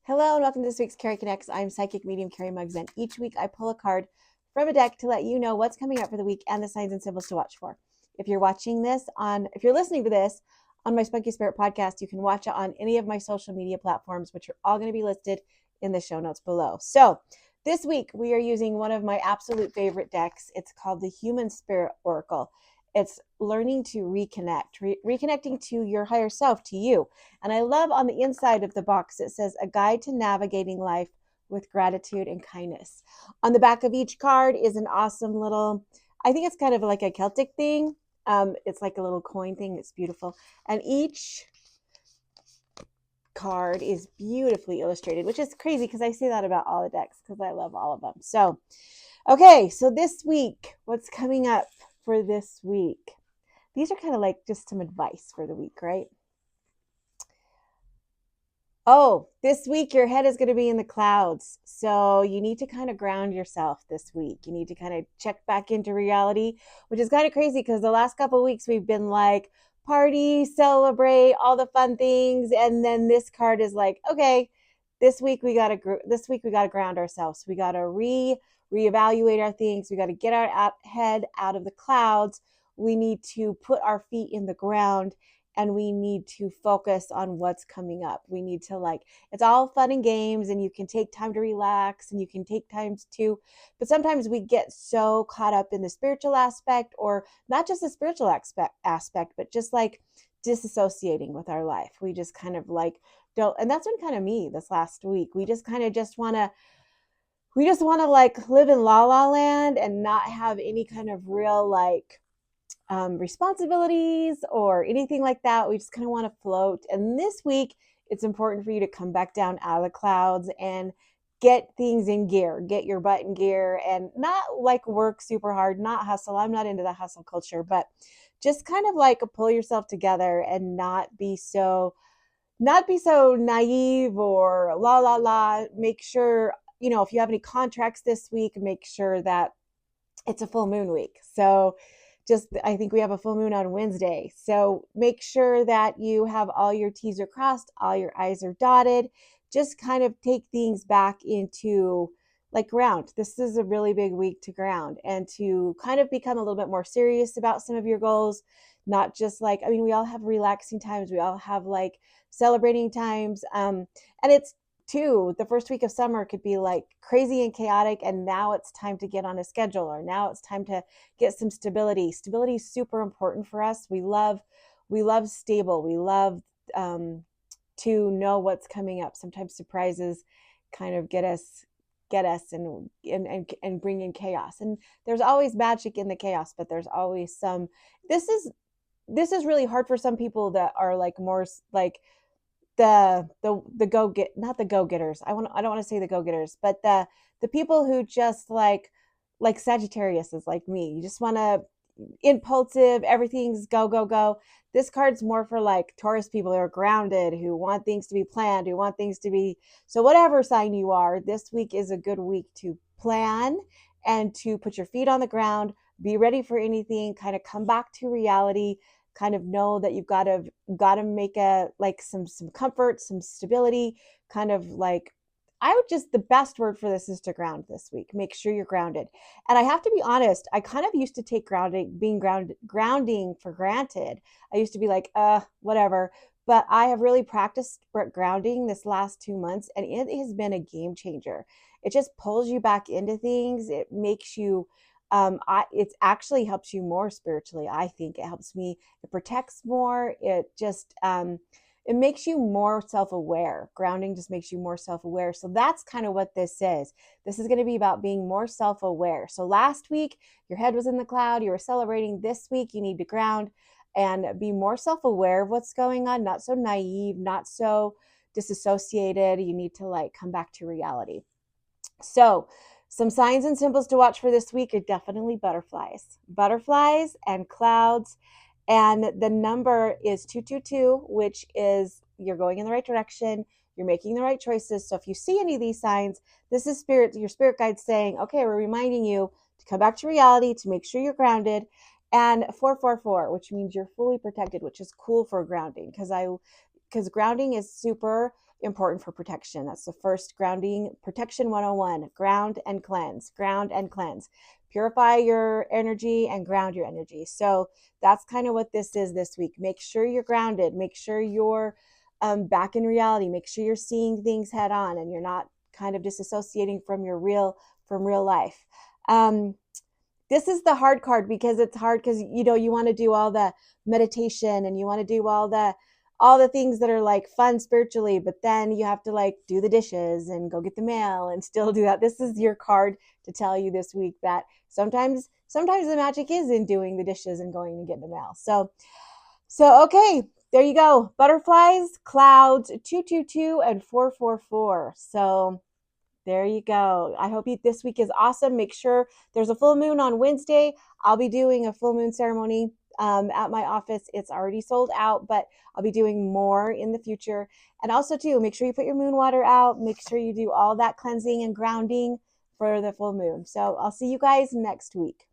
Hello and welcome to this week's Cari Connects. I'm Psychic Medium Cari Mugz, and each week I pull a card from a deck to let you know what's coming up for the week and the signs and symbols to watch for. If you're listening to this on my Spunky Spirit podcast, you can watch it on any of my social media platforms, which are all going to be listed in the show notes below. So this week we are using one of my absolute favorite decks. It's called the Human Spirit Oracle. It's learning to reconnecting to your higher self, to you. And I love on the inside of the box, it says, a guide to navigating life with gratitude and kindness. On the back of each card is an awesome little, I think it's kind of like a Celtic thing. It's like a little coin thing. It's beautiful. And each card is beautifully illustrated, which is crazy because I say that about all the decks because I love all of them. So, okay, so this week, what's coming up for this week? These are kind of like just some advice for the week, right? Oh, this week your head is going to be in the clouds. So you need to kind of ground yourself this week. You need to kind of check back into reality, which is kind of crazy because the last couple of weeks we've been like party, celebrate, all the fun things, and then this card is like, okay, this week we got to ground ourselves. We got to reevaluate our things. We got to get our head out of the clouds. We need to put our feet in the ground. And we need to focus on what's coming up. We need to it's all fun and games, and you can take time to relax, and you can take times to, but sometimes we get so caught up in the spiritual aspect, or not just the spiritual aspect, but just like disassociating with our life. We just kind of don't, and that's been kind of me this last week. We just kind of want to live in la la land and not have any kind of real responsibilities or anything like that. We just kind of want to float. And this week, it's important for you to come back down out of the clouds and get things in gear, get your butt in gear, and not work super hard, not hustle. I'm not into the hustle culture, but just kind of pull yourself together and not be so naive or la la la. Make sure, if you have any contracts this week, make sure that it's a full moon week. So I think we have a full moon on Wednesday. So make sure that you have all your T's are crossed, all your I's are dotted. Just kind of take things back into ground. This is a really big week to ground and to kind of become a little bit more serious about some of your goals. Not just we all have relaxing times. We all have celebrating times. And it's the first week of summer could be crazy and chaotic, and now it's time to get on a schedule, or now it's time to get some stability. Stability is super important for us. We love stable. We love to know what's coming up. Sometimes surprises kind of get us and bring in chaos. And there's always magic in the chaos, but there's always some. This is really hard for some people that are more the not the go-getters. I don't want to say the go-getters, but the people who just like Sagittarius is like me. You just want to impulsive, everything's go go go. This card's more for Taurus people who are grounded, who want things to be planned, who want things to be. So whatever sign you are, this week is a good week to plan and to put your feet on the ground, be ready for anything, kind of come back to reality, kind of know that you've got to make some comfort, some stability, kind of the best word for this is to ground this week. Make sure you're grounded. And I have to be honest, I kind of used to take grounding for granted. I used to be whatever. But I have really practiced grounding this last 2 months, and it has been a game changer. It just pulls you back into things. It makes you it actually helps you more spiritually. I think it helps me. It protects more. It just it makes you more self-aware. Grounding just makes you more self-aware. So that's kind of what this is. This is going to be about being more self-aware. So last week your head was in the cloud, you were celebrating. This week you need to ground and be more self-aware of what's going on, not so naive, not so disassociated. You need to come back to reality. So some signs and symbols to watch for this week are definitely butterflies and clouds. And the number is 222, which is you're going in the right direction. You're making the right choices. So if you see any of these signs, this is your spirit guide saying, okay, we're reminding you to come back to reality, to make sure you're grounded. And 444, which means you're fully protected, which is cool for grounding because grounding is super important for protection. That's the first grounding protection 101. Ground and cleanse, ground and cleanse. Purify your energy and ground your energy. So that's kind of what this is this week. Make sure you're grounded. Make sure you're back in reality. Make sure you're seeing things head on and you're not kind of disassociating from real life. This is the hard card because it's hard because you want to do all the meditation and you want to do all the things that are like fun spiritually, but then you have to like do the dishes and go get the mail and still do that. This is your card to tell you this week that sometimes the magic is in doing the dishes and going and getting the mail. So okay, there you go. Butterflies, clouds, 222 and 444. So there you go. I hope this week is awesome. Make sure there's a full moon on Wednesday. I'll be doing a full moon ceremony at my office. It's already sold out, but I'll be doing more in the future. And also too, make sure you put your moon water out. Make sure you do all that cleansing and grounding for the full moon. So I'll see you guys next week.